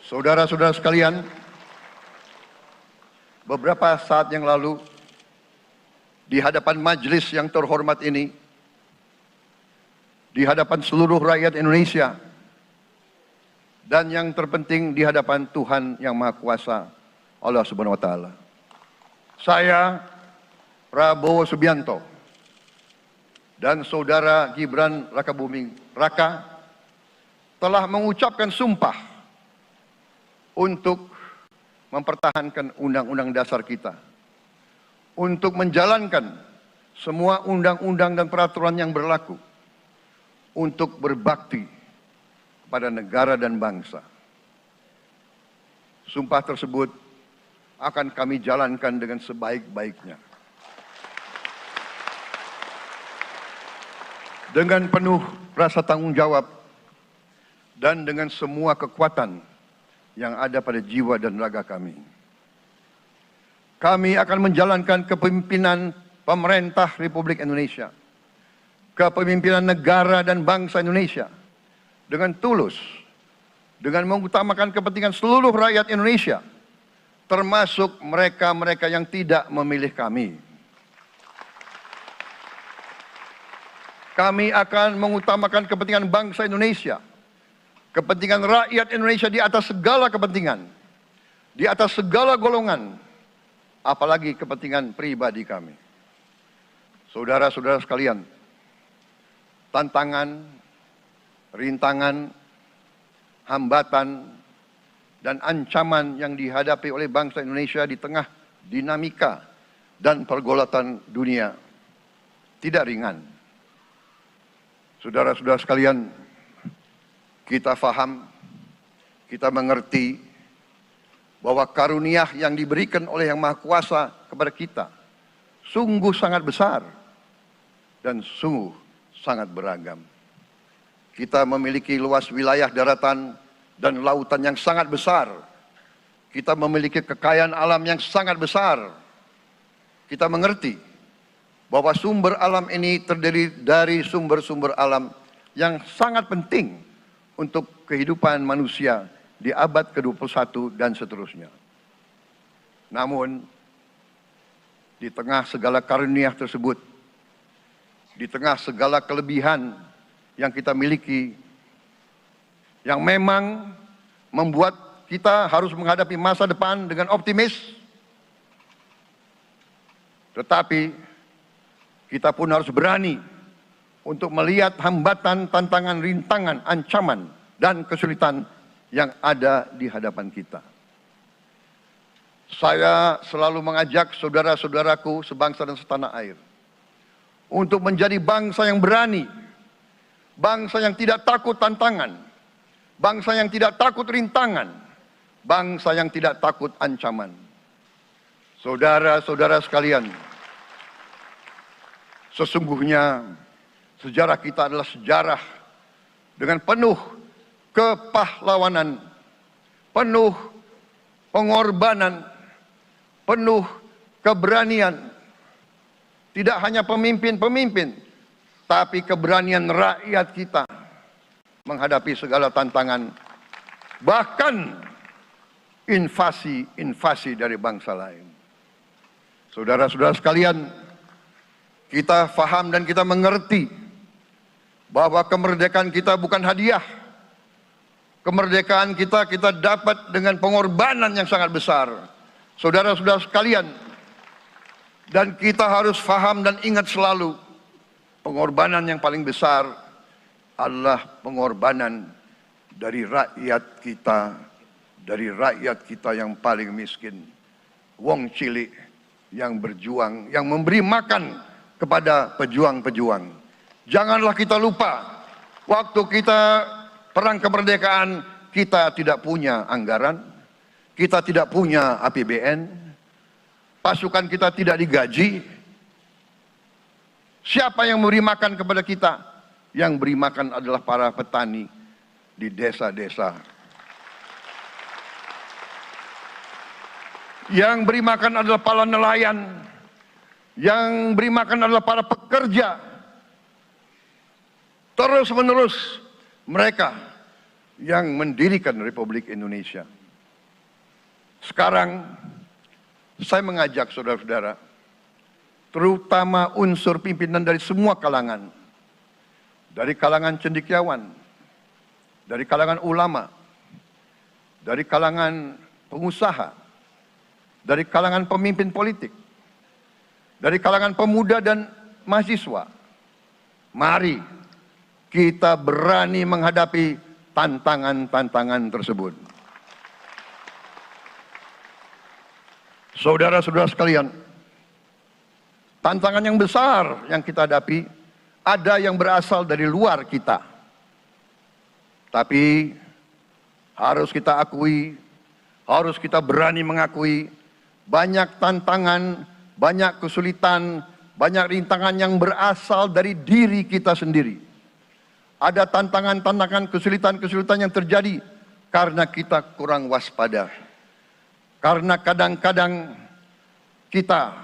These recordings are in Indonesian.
Saudara-saudara sekalian, beberapa saat yang lalu di hadapan majelis yang terhormat ini, di hadapan seluruh rakyat Indonesia, dan yang terpenting di hadapan Tuhan Yang Maha Kuasa, Allah Subhanahu wa Ta'ala, saya, Prabowo Subianto, dan Saudara Gibran Rakabuming Raka telah mengucapkan sumpah untuk mempertahankan Undang-Undang Dasar kita, untuk menjalankan semua undang-undang dan peraturan yang berlaku, untuk berbakti kepada negara dan bangsa. Sumpah tersebut akan kami jalankan dengan sebaik-baiknya, dengan penuh rasa tanggung jawab dan dengan semua kekuatan yang ada pada jiwa dan raga kami. Kami akan menjalankan kepemimpinan pemerintah Republik Indonesia, kepemimpinan negara dan bangsa Indonesia dengan tulus, dengan mengutamakan kepentingan seluruh rakyat Indonesia, termasuk mereka-mereka yang tidak memilih kami. Kami akan mengutamakan kepentingan bangsa Indonesia, kepentingan rakyat Indonesia di atas segala kepentingan, di atas segala golongan, apalagi kepentingan pribadi kami. Saudara-saudara sekalian, tantangan, rintangan, hambatan, dan ancaman yang dihadapi oleh bangsa Indonesia di tengah dinamika dan pergolatan dunia tidak ringan. Saudara-saudara sekalian, kita faham, kita mengerti bahwa karunia yang diberikan oleh Yang Maha Kuasa kepada kita sungguh sangat besar dan sungguh sangat beragam. Kita memiliki luas wilayah daratan dan lautan yang sangat besar. Kita memiliki kekayaan alam yang sangat besar. Kita mengerti bahwa sumber alam ini terdiri dari sumber-sumber alam yang sangat penting untuk kehidupan manusia di abad ke-21 dan seterusnya. Namun, di tengah segala karunia tersebut, di tengah segala kelebihan yang kita miliki, yang memang membuat kita harus menghadapi masa depan dengan optimis, tetapi kita pun harus berani untuk melihat hambatan, tantangan, rintangan, ancaman, dan kesulitan yang ada di hadapan kita. Saya selalu mengajak saudara-saudaraku sebangsa dan setanah air untuk menjadi bangsa yang berani, bangsa yang tidak takut tantangan, bangsa yang tidak takut rintangan, bangsa yang tidak takut ancaman. Saudara-saudara sekalian, sesungguhnya sejarah kita adalah sejarah dengan penuh kepahlawanan, penuh pengorbanan, penuh keberanian. Tidak hanya pemimpin-pemimpin, tapi keberanian rakyat kita menghadapi segala tantangan, bahkan invasi-invasi dari bangsa lain. Saudara-saudara sekalian, kita faham dan kita mengerti bahwa kemerdekaan kita bukan hadiah. Kemerdekaan kita dapat dengan pengorbanan yang sangat besar. Saudara-saudara sekalian, dan kita harus faham dan ingat selalu, pengorbanan yang paling besar adalah pengorbanan dari rakyat kita yang paling miskin. Wong cilik yang berjuang, yang memberi makan kepada pejuang-pejuang. Janganlah kita lupa, waktu kita perang kemerdekaan, kita tidak punya anggaran, kita tidak punya APBN, pasukan kita tidak digaji. Siapa yang memberi makan kepada kita? Yang beri makan adalah para petani di desa-desa. Yang beri makan adalah para nelayan. Yang beri makan adalah para pekerja. Terus menerus mereka yang mendirikan Republik Indonesia. Sekarang saya mengajak saudara-saudara, terutama unsur pimpinan dari semua kalangan, dari kalangan cendekiawan, dari kalangan ulama, dari kalangan pengusaha, dari kalangan pemimpin politik, dari kalangan pemuda dan mahasiswa. Mari kita berani menghadapi tantangan-tantangan tersebut. Saudara-saudara sekalian, tantangan yang besar yang kita hadapi ada yang berasal dari luar kita. Tapi harus kita akui, harus kita berani mengakui, banyak tantangan, banyak kesulitan, banyak rintangan yang berasal dari diri kita sendiri. Ada tantangan-tantangan, kesulitan-kesulitan yang terjadi karena kita kurang waspada. Karena kadang-kadang kita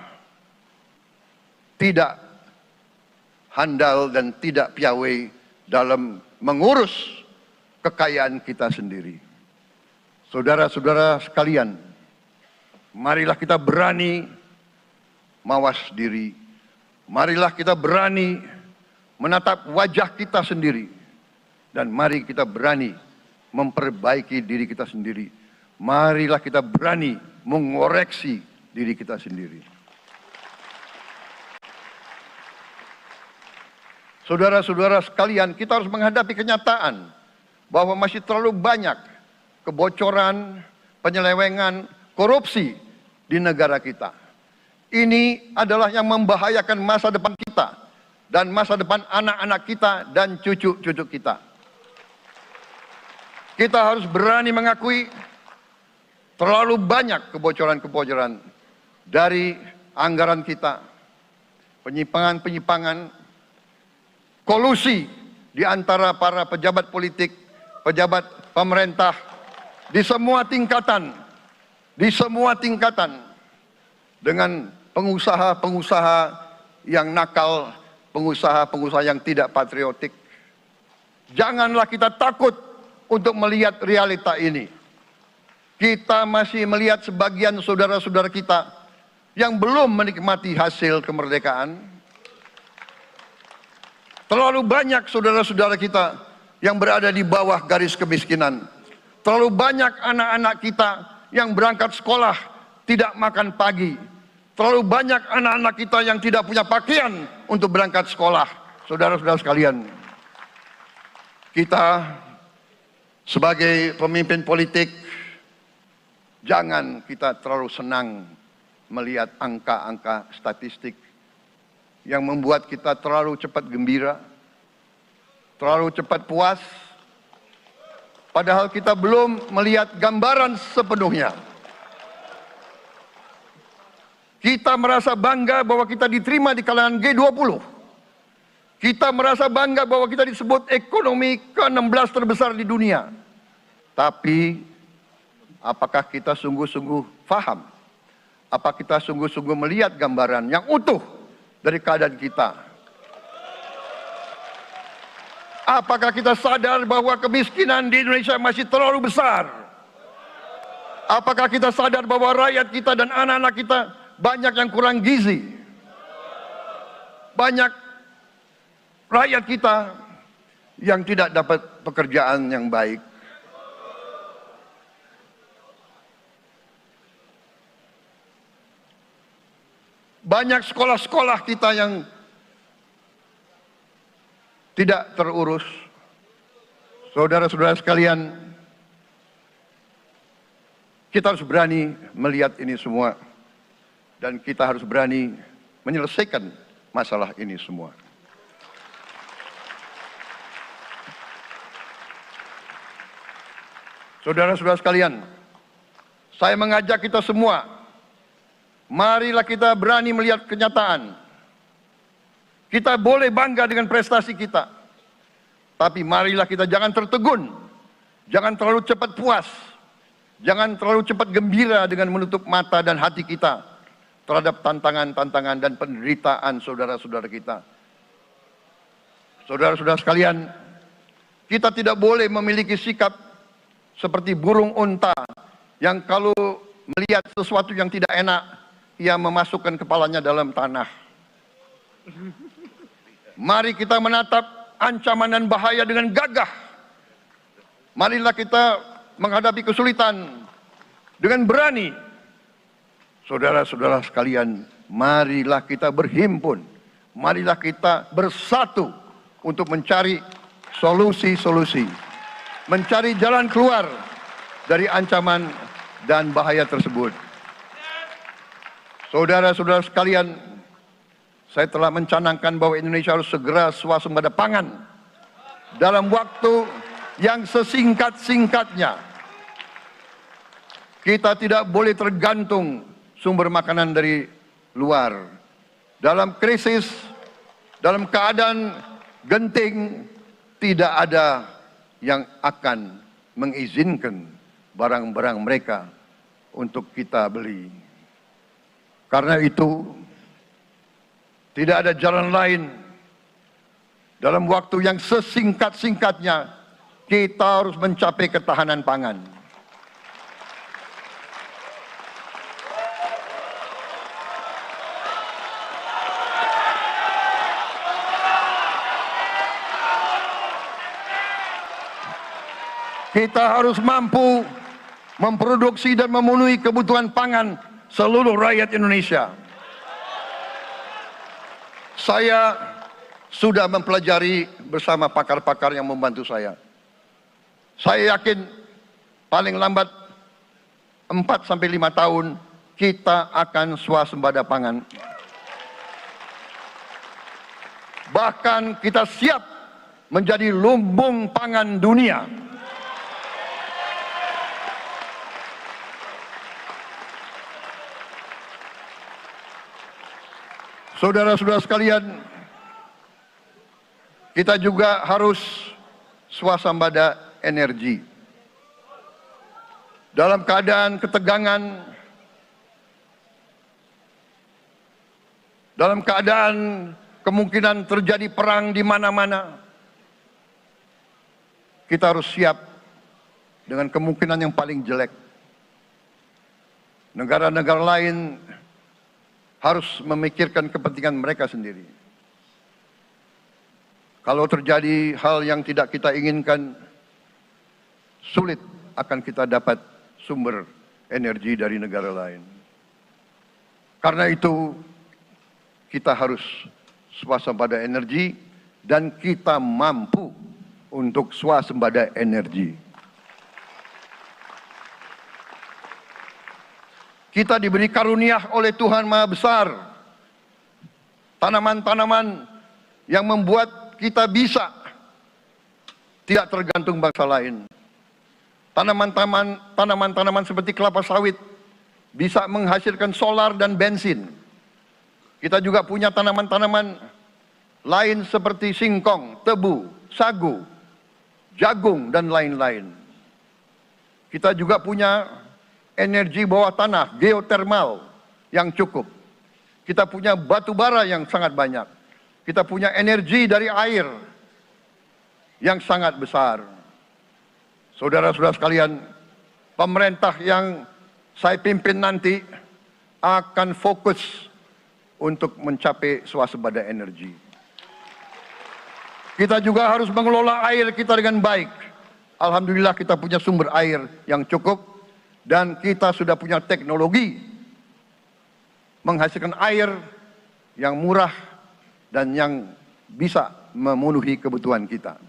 tidak handal dan tidak piawai dalam mengurus kekayaan kita sendiri. Saudara-saudara sekalian, marilah kita berani mawas diri. Marilah kita berani menatap wajah kita sendiri. Dan mari kita berani memperbaiki diri kita sendiri. Marilah kita berani mengoreksi diri kita sendiri. Saudara-saudara sekalian, kita harus menghadapi kenyataan bahwa masih terlalu banyak kebocoran, penyelewengan, korupsi di negara kita. Ini adalah yang membahayakan masa depan kita dan masa depan anak-anak kita dan cucu-cucu kita. Kita harus berani mengakui terlalu banyak kebocoran-kebocoran dari anggaran kita, penyimpangan-penyimpangan, kolusi di antara para pejabat politik, pejabat pemerintah di semua tingkatan, dengan pengusaha-pengusaha yang nakal, pengusaha-pengusaha yang tidak patriotik. Janganlah kita takut untuk melihat realita ini. Kita masih melihat sebagian saudara-saudara kita yang belum menikmati hasil kemerdekaan. Terlalu banyak saudara-saudara kita yang berada di bawah garis kemiskinan. Terlalu banyak anak-anak kita yang berangkat sekolah tidak makan pagi. Terlalu banyak anak-anak kita yang tidak punya pakaian untuk berangkat sekolah. Saudara-saudara sekalian, kita sebagai pemimpin politik, jangan kita terlalu senang melihat angka-angka statistik yang membuat kita terlalu cepat gembira, terlalu cepat puas, padahal kita belum melihat gambaran sepenuhnya. Kita merasa bangga bahwa kita diterima di kalangan G20. Kita merasa bangga bahwa kita disebut ekonomi ke-16 terbesar di dunia. Tapi apakah kita sungguh-sungguh faham? Apa kita sungguh-sungguh melihat gambaran yang utuh dari keadaan kita? Apakah kita sadar bahwa kemiskinan di Indonesia masih terlalu besar? Apakah kita sadar bahwa rakyat kita dan anak-anak kita banyak yang kurang gizi? Banyak rakyat kita yang tidak dapat pekerjaan yang baik. Banyak sekolah-sekolah kita yang tidak terurus. Saudara-saudara sekalian, kita harus berani melihat ini semua. Dan kita harus berani menyelesaikan masalah ini semua. Saudara-saudara sekalian, saya mengajak kita semua, marilah kita berani melihat kenyataan. Kita boleh bangga dengan prestasi kita, tapi marilah kita jangan tertegun, jangan terlalu cepat puas, jangan terlalu cepat gembira dengan menutup mata dan hati kita terhadap tantangan-tantangan dan penderitaan saudara-saudara kita. Saudara-saudara sekalian, kita tidak boleh memiliki sikap seperti burung unta yang kalau melihat sesuatu yang tidak enak, ia memasukkan kepalanya dalam tanah. Mari kita menatap ancaman dan bahaya dengan gagah. Marilah kita menghadapi kesulitan dengan berani. Saudara-saudara sekalian, marilah kita berhimpun. Marilah kita bersatu untuk mencari solusi-solusi, mencari jalan keluar dari ancaman dan bahaya tersebut. Saudara-saudara sekalian, saya telah mencanangkan bahwa Indonesia harus segera swasembada pangan dalam waktu yang sesingkat-singkatnya. Kita tidak boleh tergantung sumber makanan dari luar. Dalam krisis, dalam keadaan genting, tidak ada yang akan mengizinkan barang-barang mereka untuk kita beli. Karena itu, tidak ada jalan lain. Dalam waktu yang sesingkat-singkatnya, kita harus mencapai ketahanan pangan. Kita harus mampu memproduksi dan memenuhi kebutuhan pangan seluruh rakyat Indonesia. Saya sudah mempelajari bersama pakar-pakar yang membantu saya. Saya yakin paling lambat 4-5 tahun kita akan swasembada pangan. Bahkan kita siap menjadi lumbung pangan dunia. Saudara-saudara sekalian, kita juga harus swasembada energi. Dalam keadaan ketegangan, dalam keadaan kemungkinan terjadi perang di mana-mana, kita harus siap dengan kemungkinan yang paling jelek. Negara-negara lain harus memikirkan kepentingan mereka sendiri. Kalau terjadi hal yang tidak kita inginkan, sulit akan kita dapat sumber energi dari negara lain. Karena itu, kita harus swasembada energi dan kita mampu untuk swasembada energi. Kita diberi karunia oleh Tuhan Maha Besar. Tanaman-tanaman yang membuat kita bisa tidak tergantung bangsa lain. Tanaman-tanaman seperti kelapa sawit bisa menghasilkan solar dan bensin. Kita juga punya tanaman-tanaman lain seperti singkong, tebu, sagu, jagung, dan lain-lain. Kita juga punya energi bawah tanah, geotermal yang cukup. Kita punya batu bara yang sangat banyak. Kita punya energi dari air yang sangat besar. Saudara-saudara sekalian, pemerintah yang saya pimpin nanti akan fokus untuk mencapai swasembada energi. Kita juga harus mengelola air kita dengan baik. Alhamdulillah kita punya sumber air yang cukup. Dan kita sudah punya teknologi menghasilkan air yang murah dan yang bisa memenuhi kebutuhan kita.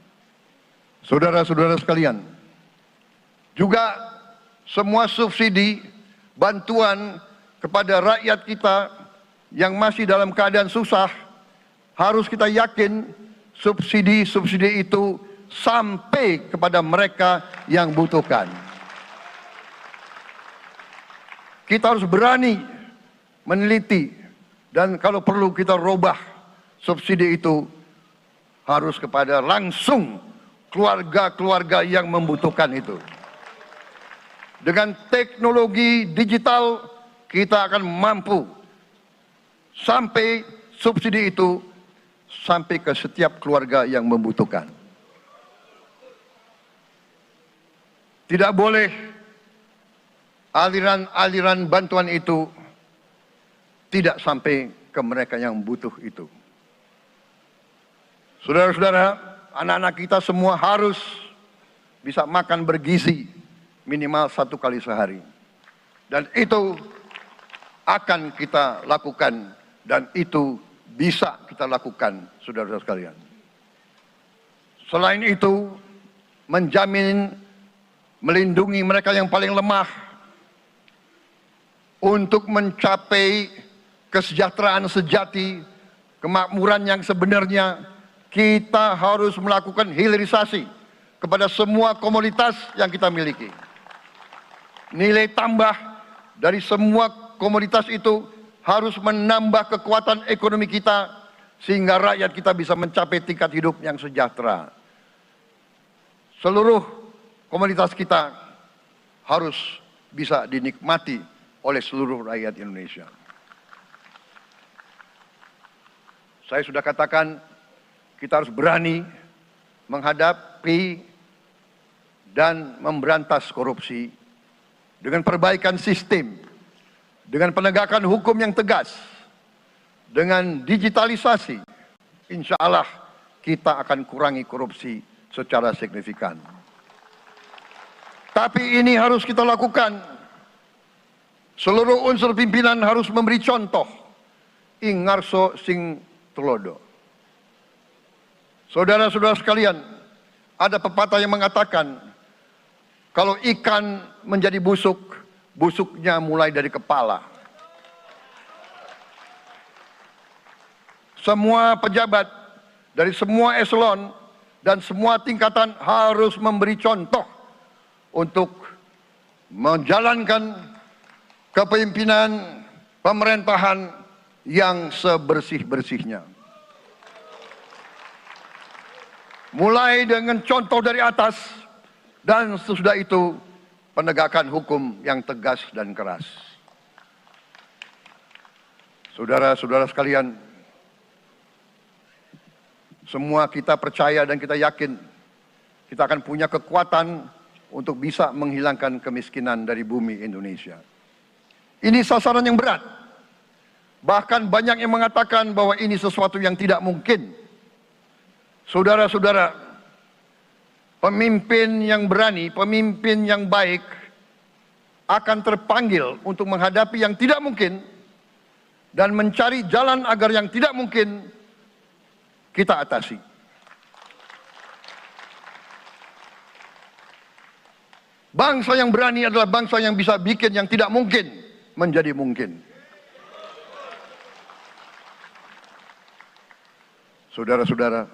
Saudara-saudara sekalian, juga semua subsidi, bantuan kepada rakyat kita yang masih dalam keadaan susah, harus kita yakin subsidi-subsidi itu sampai kepada mereka yang butuhkan. Kita harus berani meneliti dan kalau perlu kita robah subsidi itu harus kepada langsung keluarga-keluarga yang membutuhkan itu. Dengan teknologi digital kita akan mampu sampai subsidi itu sampai ke setiap keluarga yang membutuhkan. Tidak boleh aliran-aliran bantuan itu tidak sampai ke mereka yang butuh itu. Saudara-saudara, anak-anak kita semua harus bisa makan bergizi minimal 1 kali sehari. Dan itu akan kita lakukan dan itu bisa kita lakukan, saudara-saudara sekalian. Selain itu, menjamin, melindungi mereka yang paling lemah untuk mencapai kesejahteraan sejati, kemakmuran yang sebenarnya, kita harus melakukan hilirisasi kepada semua komoditas yang kita miliki. Nilai tambah dari semua komoditas itu harus menambah kekuatan ekonomi kita sehingga rakyat kita bisa mencapai tingkat hidup yang sejahtera. Seluruh komoditas kita harus bisa dinikmati oleh seluruh rakyat Indonesia. Saya sudah katakan, kita harus berani menghadapi dan memberantas korupsi dengan perbaikan sistem, dengan penegakan hukum yang tegas, dengan digitalisasi. Insya Allah kita akan kurangi korupsi secara signifikan. Tapi ini harus kita lakukan. Seluruh unsur pimpinan harus memberi contoh. Ingarso sing tulodo. Saudara-saudara sekalian, ada pepatah yang mengatakan, kalau ikan menjadi busuk, busuknya mulai dari kepala. Semua pejabat dari semua eselon dan semua tingkatan harus memberi contoh untuk menjalankan kepemimpinan pemerintahan yang sebersih-bersihnya. Mulai dengan contoh dari atas dan sesudah itu penegakan hukum yang tegas dan keras. Saudara-saudara sekalian, semua kita percaya dan kita yakin kita akan punya kekuatan untuk bisa menghilangkan kemiskinan dari bumi Indonesia. Ini sasaran yang berat. Bahkan banyak yang mengatakan bahwa ini sesuatu yang tidak mungkin. Saudara-saudara, pemimpin yang berani, pemimpin yang baik akan terpanggil untuk menghadapi yang tidak mungkin dan mencari jalan agar yang tidak mungkin kita atasi. Bangsa yang berani adalah bangsa yang bisa bikin yang tidak mungkin menjadi mungkin. Saudara-saudara,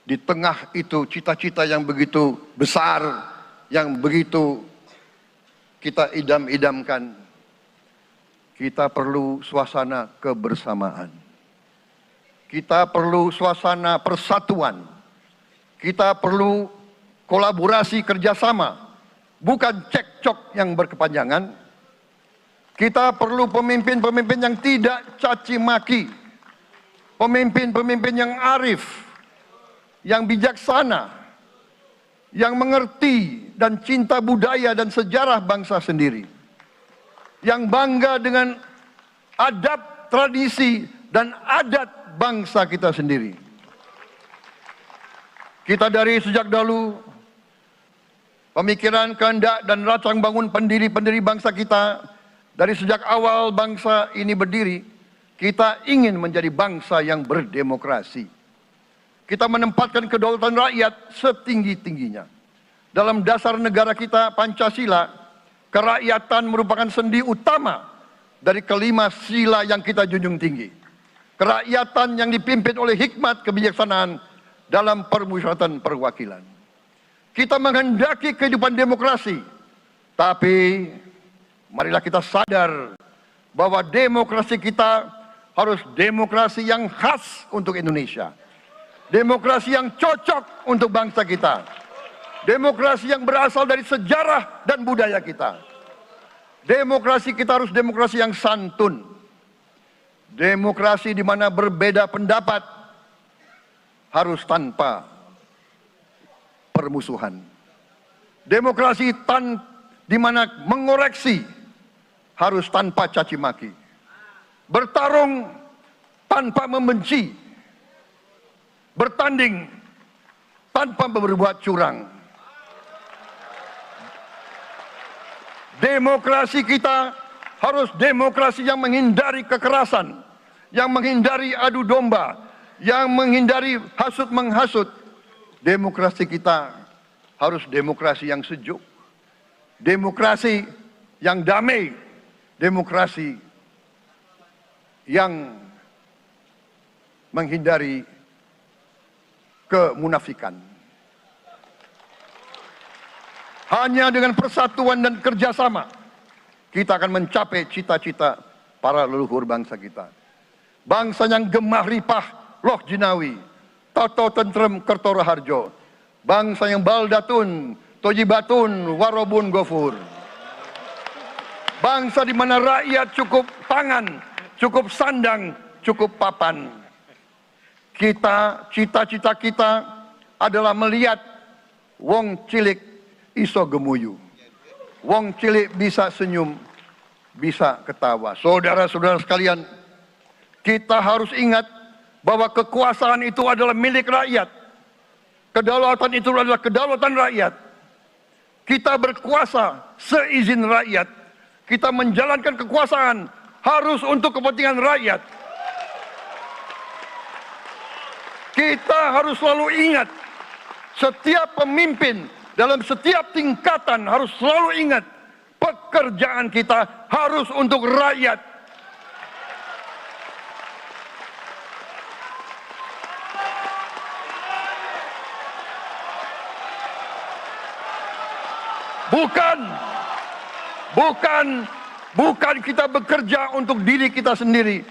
di tengah itu cita-cita yang begitu besar, yang begitu kita idam-idamkan, kita perlu suasana kebersamaan. Kita perlu suasana persatuan. Kita perlu kolaborasi kerjasama, bukan cekcok yang berkepanjangan. Kita perlu pemimpin-pemimpin yang tidak caci maki, pemimpin-pemimpin yang arif, yang bijaksana, yang mengerti dan cinta budaya dan sejarah bangsa sendiri, yang bangga dengan adab, tradisi, dan adat bangsa kita sendiri. Kita dari sejak dahulu, pemikiran, kehendak, dan rancang bangun pendiri-pendiri bangsa kita, dari sejak awal bangsa ini berdiri, kita ingin menjadi bangsa yang berdemokrasi. Kita menempatkan kedaulatan rakyat setinggi-tingginya. Dalam dasar negara kita, Pancasila, kerakyatan merupakan sendi utama dari kelima sila yang kita junjung tinggi. Kerakyatan yang dipimpin oleh hikmat kebijaksanaan dalam permusyawaratan perwakilan. Kita menghendaki kehidupan demokrasi, tapi marilah kita sadar bahwa demokrasi kita harus demokrasi yang khas untuk Indonesia. Demokrasi yang cocok untuk bangsa kita. Demokrasi yang berasal dari sejarah dan budaya kita. Demokrasi kita harus demokrasi yang santun. Demokrasi di mana berbeda pendapat harus tanpa permusuhan. Demokrasi di mana mengoreksi harus tanpa caci maki. Bertarung tanpa membenci. Bertanding tanpa berbuat curang. Demokrasi kita harus demokrasi yang menghindari kekerasan, yang menghindari adu domba, yang menghindari hasut menghasut. Demokrasi kita harus demokrasi yang sejuk, demokrasi yang damai, demokrasi yang menghindari kemunafikan. Hanya dengan persatuan dan kerjasama kita akan mencapai cita-cita para leluhur bangsa kita. Bangsa yang gemah ripah loh jinawi, toto tentrem kertora harjo. Bangsa yang baldatun, tojibatun, warobun gofur. Bangsa di mana rakyat cukup pangan, cukup sandang, cukup papan. Cita-cita kita adalah melihat wong cilik iso gemuyu. Wong cilik bisa senyum, bisa ketawa. Saudara-saudara sekalian, kita harus ingat bahwa kekuasaan itu adalah milik rakyat. Kedaulatan itu adalah kedaulatan rakyat. Kita berkuasa seizin rakyat. Kita menjalankan kekuasaan harus untuk kepentingan rakyat. Kita harus selalu ingat, setiap pemimpin dalam setiap tingkatan harus selalu ingat, pekerjaan kita harus untuk rakyat. Bukan kita bekerja untuk diri kita sendiri.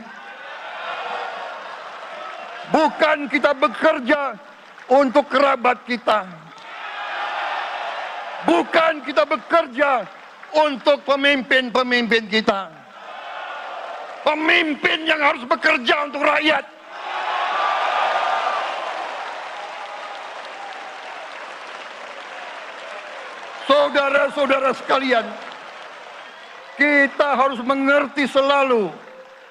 Bukan kita bekerja untuk kerabat kita. Bukan kita bekerja untuk pemimpin-pemimpin kita. Pemimpin yang harus bekerja untuk rakyat. Saudara-saudara sekalian, kita harus mengerti selalu,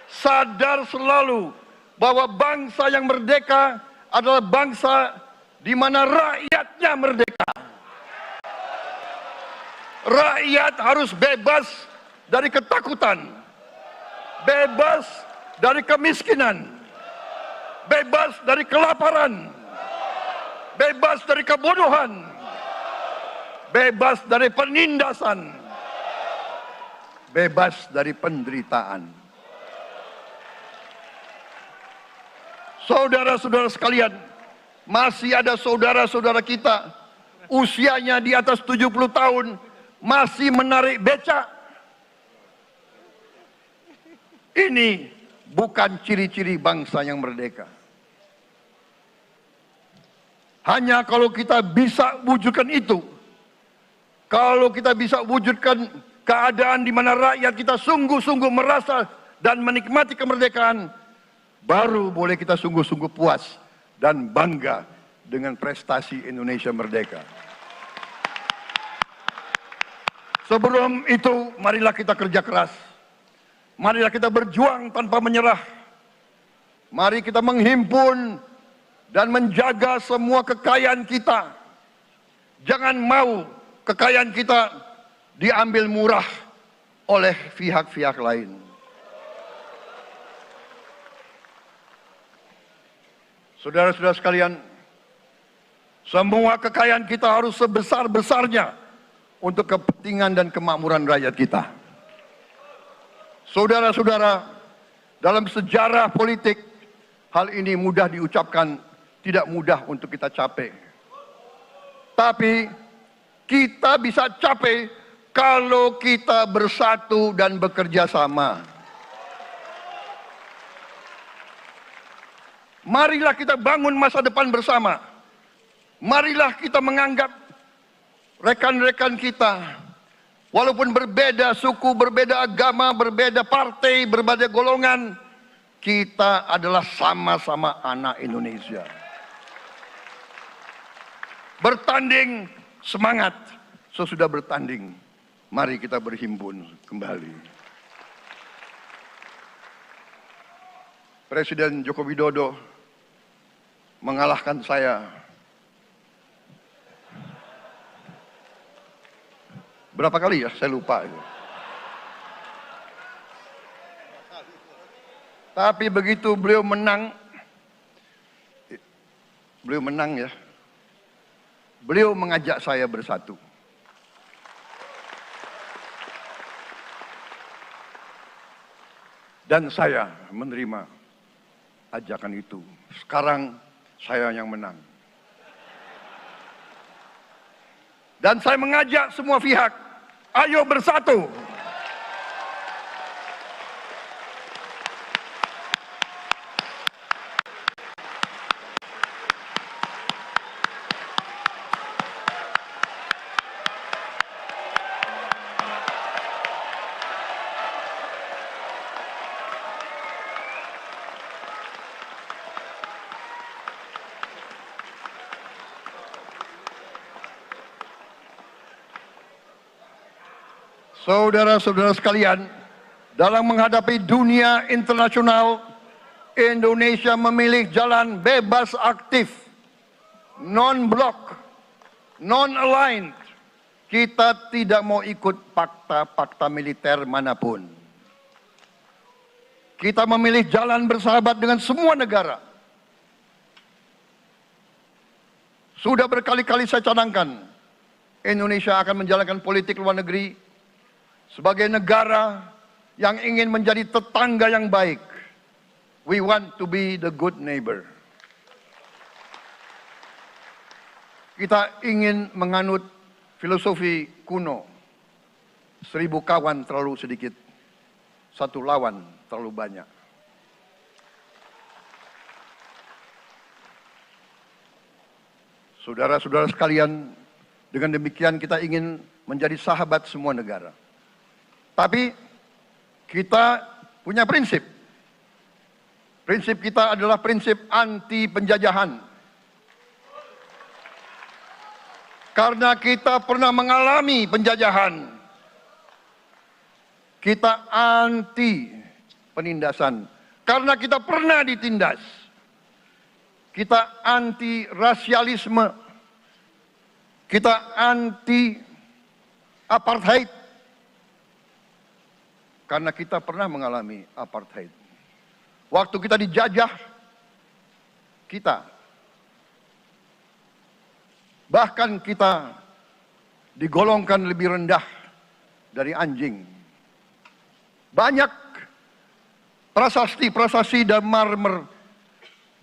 sadar selalu bahwa bangsa yang merdeka adalah bangsa di mana rakyatnya merdeka. Rakyat harus bebas dari ketakutan, bebas dari kemiskinan, bebas dari kelaparan, bebas dari kebodohan, bebas dari penindasan, bebas dari penderitaan. Saudara-saudara sekalian, masih ada saudara-saudara kita usianya di atas 70 tahun masih menarik becak. Ini bukan ciri-ciri bangsa yang merdeka. Hanya kalau kita bisa wujudkan itu, kalau kita bisa wujudkan keadaan di mana rakyat kita sungguh-sungguh merasa dan menikmati kemerdekaan, baru boleh kita sungguh-sungguh puas dan bangga dengan prestasi Indonesia merdeka. Sebelum itu, marilah kita kerja keras. Marilah kita berjuang tanpa menyerah. Mari kita menghimpun dan menjaga semua kekayaan kita. Jangan mau kekayaan kita diambil murah oleh pihak-pihak lain. Saudara-saudara sekalian, semua kekayaan kita harus sebesar-besarnya untuk kepentingan dan kemakmuran rakyat kita. Saudara-saudara, dalam sejarah politik, hal ini mudah diucapkan, tidak mudah untuk kita capai. Tapi kita bisa capai kalau kita bersatu dan bekerja sama. Marilah kita bangun masa depan bersama. Marilah kita menganggap rekan-rekan kita, walaupun berbeda suku, berbeda agama, berbeda partai, berbeda golongan, kita adalah sama-sama anak Indonesia. Bertanding semangat, sesudah bertanding, mari kita berhimpun kembali. Presiden Joko Widodo mengalahkan saya berapa kali ya? Saya lupa. Tapi begitu beliau menang ya, beliau mengajak saya bersatu. Dan saya menerima ajakan itu. Sekarang saya yang menang. Dan saya mengajak semua pihak, ayo bersatu. Saudara-saudara sekalian, dalam menghadapi dunia internasional, Indonesia memilih jalan bebas aktif, non-blok, non-aligned. Kita tidak mau ikut fakta-fakta militer manapun. Kita memilih jalan bersahabat dengan semua negara. Sudah berkali-kali saya cadangkan, Indonesia akan menjalankan politik luar negeri sebagai negara yang ingin menjadi tetangga yang baik. We want to be the good neighbor. Kita ingin menganut filosofi kuno. 1000 kawan terlalu sedikit, 1 lawan terlalu banyak. Saudara-saudara sekalian, dengan demikian kita ingin menjadi sahabat semua negara. Tapi kita punya prinsip. Prinsip kita adalah prinsip anti penjajahan. Karena kita pernah mengalami penjajahan. Kita anti penindasan. Karena kita pernah ditindas. Kita anti rasialisme. Kita anti apartheid. Karena kita pernah mengalami apartheid. Waktu kita dijajah, bahkan kita digolongkan lebih rendah dari anjing. Banyak prasasti dan marmer,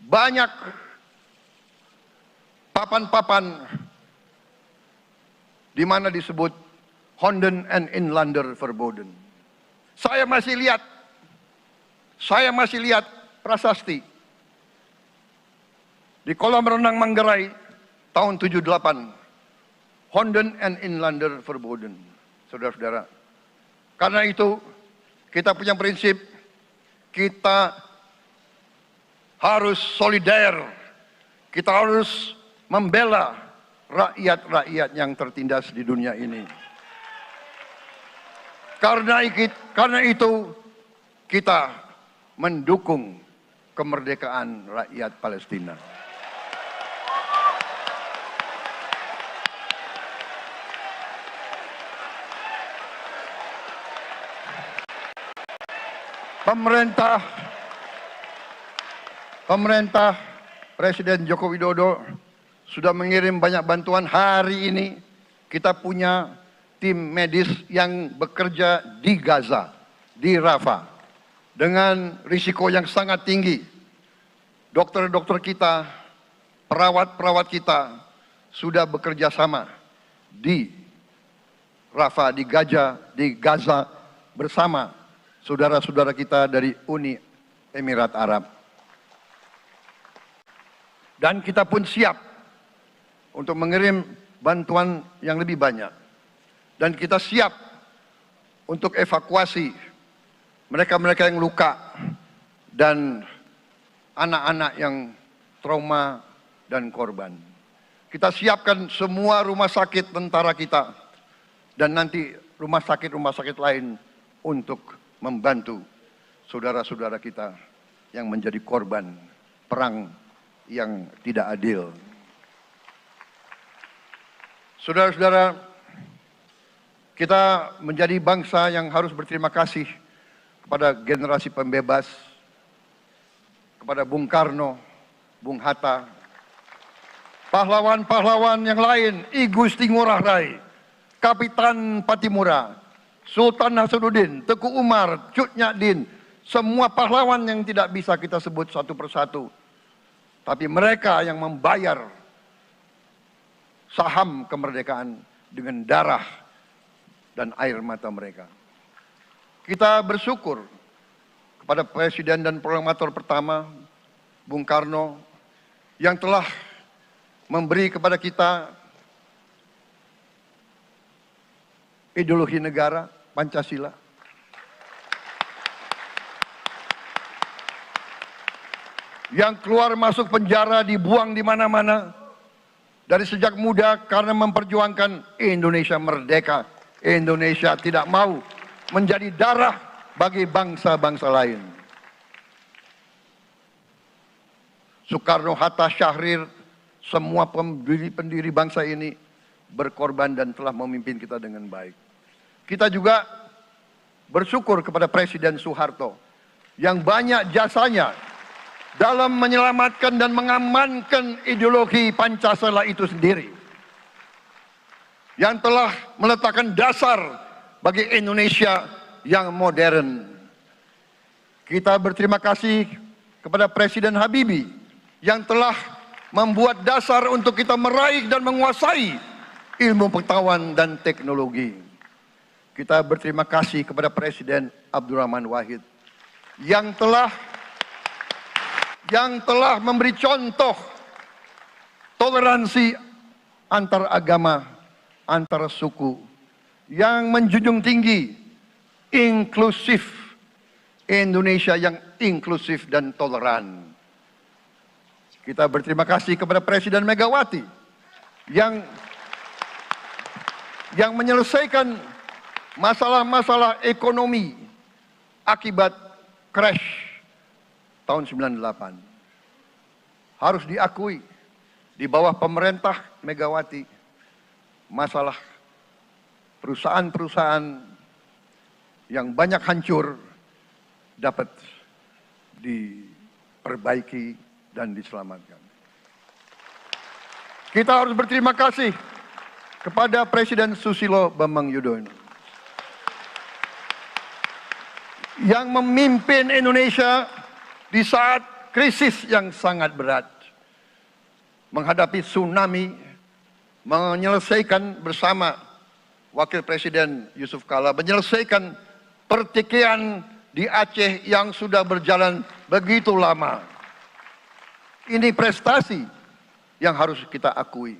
banyak papan-papan di mana disebut Honden en Inlander Verboden. Saya masih lihat prasasti di kolam renang Manggarai tahun 78. Honden en Inlander Verboden. Saudara-saudara, karena itu kita punya prinsip, kita harus solider, kita harus membela rakyat-rakyat yang tertindas di dunia ini. Karena itu kita mendukung kemerdekaan rakyat Palestina. Pemerintah Presiden Joko Widodo sudah mengirim banyak bantuan. Hari ini kita punya tim medis yang bekerja di Gaza, di Rafah, dengan risiko yang sangat tinggi. Dokter-dokter kita, perawat-perawat kita sudah bekerja sama di Rafah, di Gaza bersama saudara-saudara kita dari Uni Emirat Arab. Dan kita pun siap untuk mengirim bantuan yang lebih banyak. Dan kita siap untuk evakuasi mereka-mereka yang luka dan anak-anak yang trauma dan korban. Kita siapkan semua rumah sakit tentara kita dan nanti rumah sakit lain untuk membantu saudara-saudara kita yang menjadi korban perang yang tidak adil. Saudara-saudara, kita menjadi bangsa yang harus berterima kasih kepada generasi pembebas, kepada Bung Karno, Bung Hatta, pahlawan-pahlawan yang lain, I Gusti Ngurah Rai, Kapitan Patimura, Sultan Hasanuddin, Teku Umar, Cut Nyak semua pahlawan yang tidak bisa kita sebut satu persatu. Tapi mereka yang membayar saham kemerdekaan dengan darah dan air mata mereka. Kita bersyukur kepada Presiden dan Proklamator pertama, Bung Karno, yang telah memberi kepada kita ideologi negara, Pancasila. Yang keluar masuk penjara, dibuang di mana-mana dari sejak muda karena memperjuangkan Indonesia merdeka. Indonesia tidak mau menjadi darah bagi bangsa-bangsa lain. Soekarno, Hatta, Syahrir, semua pendiri bangsa ini berkorban dan telah memimpin kita dengan baik. Kita juga bersyukur kepada Presiden Soeharto yang banyak jasanya dalam menyelamatkan dan mengamankan ideologi Pancasila itu sendiri, yang telah meletakkan dasar bagi Indonesia yang modern. Kita berterima kasih kepada Presiden Habibie yang telah membuat dasar untuk kita meraih dan menguasai ilmu pengetahuan dan teknologi. Kita berterima kasih kepada Presiden Abdurrahman Wahid yang telah memberi contoh toleransi antar agama, antar suku, yang menjunjung tinggi inklusif, Indonesia yang inklusif dan toleran. Kita berterima kasih kepada Presiden Megawati yang menyelesaikan masalah-masalah ekonomi akibat crash tahun 98. Harus diakui, di bawah pemerintah Megawati, masalah perusahaan-perusahaan yang banyak hancur dapat diperbaiki dan diselamatkan. Kita harus berterima kasih kepada Presiden Susilo Bambang Yudhoyono yang memimpin Indonesia di saat krisis yang sangat berat, menghadapi tsunami, menyelesaikan bersama Wakil Presiden Yusuf Kala, menyelesaikan pertikaian di Aceh yang sudah berjalan begitu lama. Ini prestasi yang harus kita akui.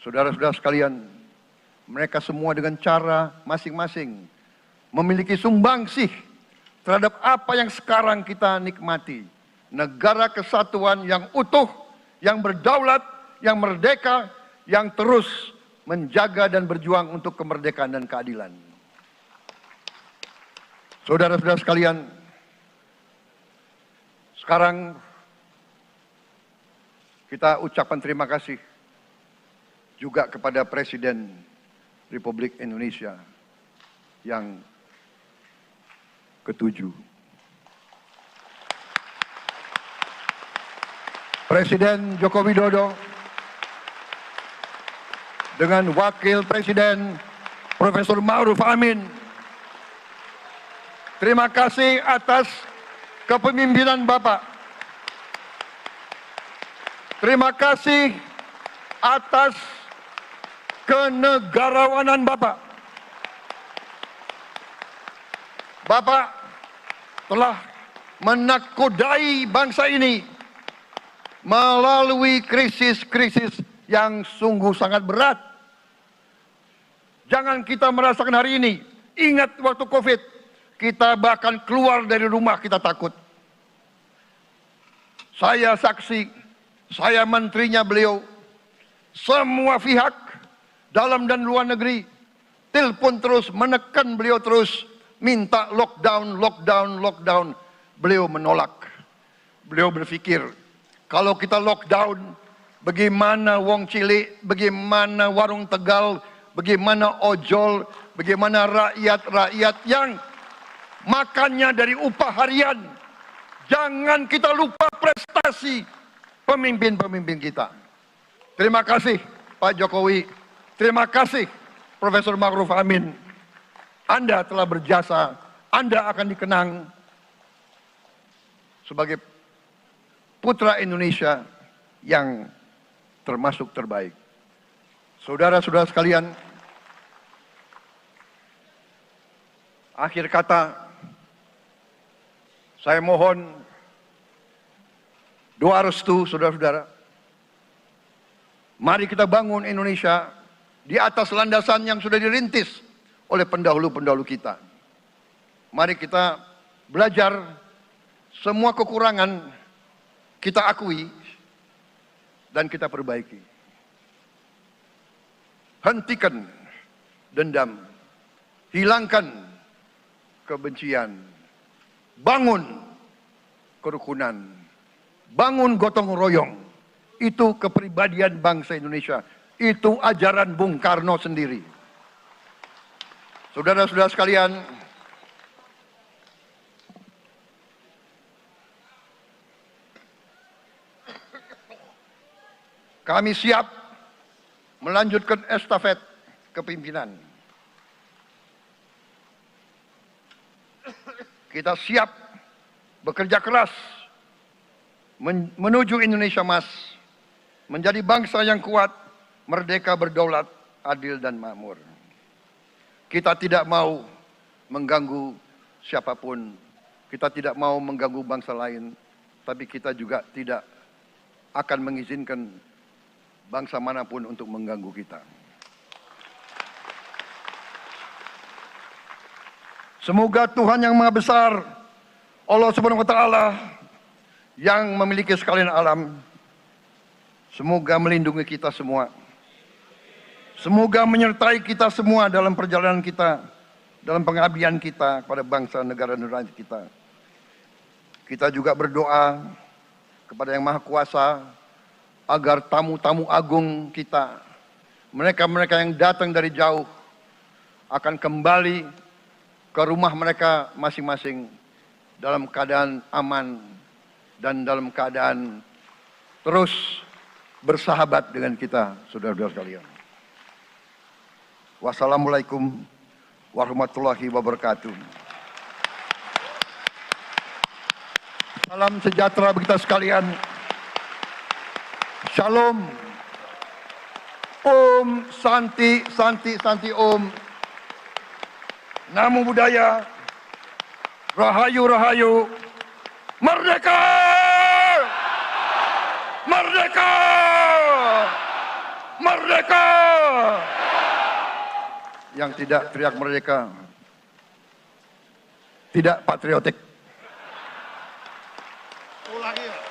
Saudara-saudara sekalian, mereka semua dengan cara masing-masing memiliki sumbangsih terhadap apa yang sekarang kita nikmati. Negara kesatuan yang utuh, yang berdaulat, yang merdeka, yang terus menjaga dan berjuang untuk kemerdekaan dan keadilan. Saudara-saudara sekalian, sekarang kita ucapkan terima kasih juga kepada Presiden Republik Indonesia yang ke-7. Presiden Joko Widodo dengan Wakil Presiden Profesor Ma'ruf Amin. Terima kasih atas kepemimpinan Bapak. Terima kasih atas kenegarawanan Bapak. Bapak telah menakodai bangsa ini melalui krisis-krisis yang sungguh sangat berat. Jangan kita merasakan hari ini. Ingat waktu COVID, kita bahkan keluar dari rumah kita takut. Saya saksi, saya menterinya beliau, semua pihak dalam dan luar negeri telepon terus, menekan beliau terus, minta lockdown, lockdown, lockdown. Beliau menolak. Beliau berpikir, kalau kita lockdown, bagaimana wong cilik, bagaimana warung Tegal, bagaimana ojol, bagaimana rakyat-rakyat yang makannya dari upah harian. Jangan kita lupa prestasi pemimpin-pemimpin kita. Terima kasih Pak Jokowi, terima kasih Profesor Ma'ruf Amin. Anda telah berjasa, Anda akan dikenang sebagai putra Indonesia yang termasuk terbaik. Saudara-saudara sekalian, akhir kata, saya mohon doa restu saudara-saudara. Mari kita bangun Indonesia di atas landasan yang sudah dirintis oleh pendahulu-pendahulu kita. Mari kita belajar, semua kekurangan kita akui dan kita perbaiki. Hentikan dendam, hilangkan kebencian, bangun kerukunan, bangun gotong royong. Itu kepribadian bangsa Indonesia. Itu ajaran Bung Karno sendiri. Saudara-saudara sekalian, kami siap melanjutkan estafet kepimpinan. Kita siap bekerja keras menuju Indonesia Emas, menjadi bangsa yang kuat, merdeka, berdaulat, adil dan makmur. Kita tidak mau mengganggu siapapun, kita tidak mau mengganggu bangsa lain, tapi kita juga tidak akan mengizinkan bangsa manapun untuk mengganggu kita. Semoga Tuhan yang Maha Besar, Allah Subhanahu wa Ta'ala, yang memiliki sekalian alam, semoga melindungi kita semua. Semoga menyertai kita semua dalam perjalanan kita, dalam pengabdian kita kepada bangsa, negara, dan rakyat kita. Kita juga berdoa kepada Yang Maha Kuasa agar tamu-tamu agung kita, mereka-mereka yang datang dari jauh, akan kembali ke rumah mereka masing-masing dalam keadaan aman dan dalam keadaan terus bersahabat dengan kita, saudara-saudara sekalian. Wassalamualaikum warahmatullahi wabarakatuh. Salam sejahtera bagi kita sekalian. Shalom. Om Santi, Santi, Santi Om. Namo Buddhaya. Rahayu, Rahayu. Merdeka! Merdeka! Merdeka! Yang tidak teriak merdeka tidak patriotik. Ulangi.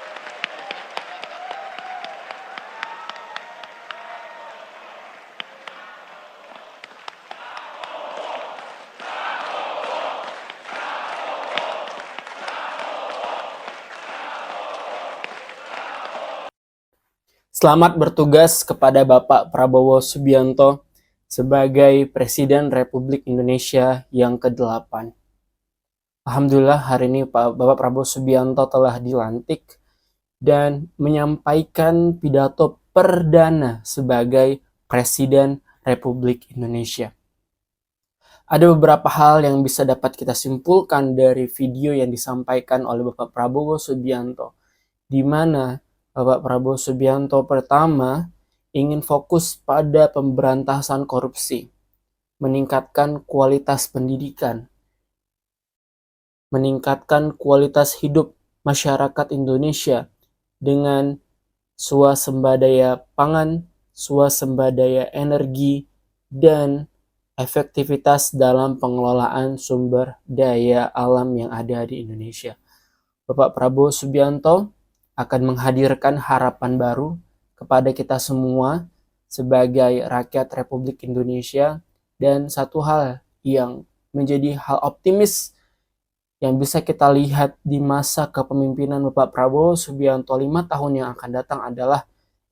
Selamat bertugas kepada Bapak Prabowo Subianto sebagai Presiden Republik Indonesia yang ke-8. Alhamdulillah hari ini Bapak Prabowo Subianto telah dilantik dan menyampaikan pidato perdana sebagai Presiden Republik Indonesia. Ada beberapa hal yang bisa dapat kita simpulkan dari video yang disampaikan oleh Bapak Prabowo Subianto, di mana Bapak Prabowo Subianto pertama ingin fokus pada pemberantasan korupsi, meningkatkan kualitas pendidikan, meningkatkan kualitas hidup masyarakat Indonesia dengan swasembadaya pangan, swasembadaya energi, dan efektivitas dalam pengelolaan sumber daya alam yang ada di Indonesia. Bapak Prabowo Subianto akan menghadirkan harapan baru kepada kita semua sebagai rakyat Republik Indonesia Dan satu hal yang menjadi hal optimis yang bisa kita lihat di masa kepemimpinan Bapak Prabowo Subianto 5 tahun yang akan datang adalah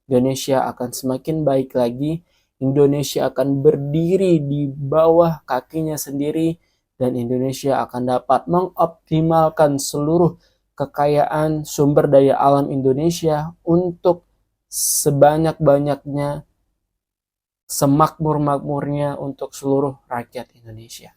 Indonesia akan semakin baik lagi, Indonesia akan berdiri di bawah kakinya sendiri, dan Indonesia akan dapat mengoptimalkan seluruh kekayaan sumber daya alam Indonesia untuk sebanyak-banyaknya, semakmur-makmurnya untuk seluruh rakyat Indonesia.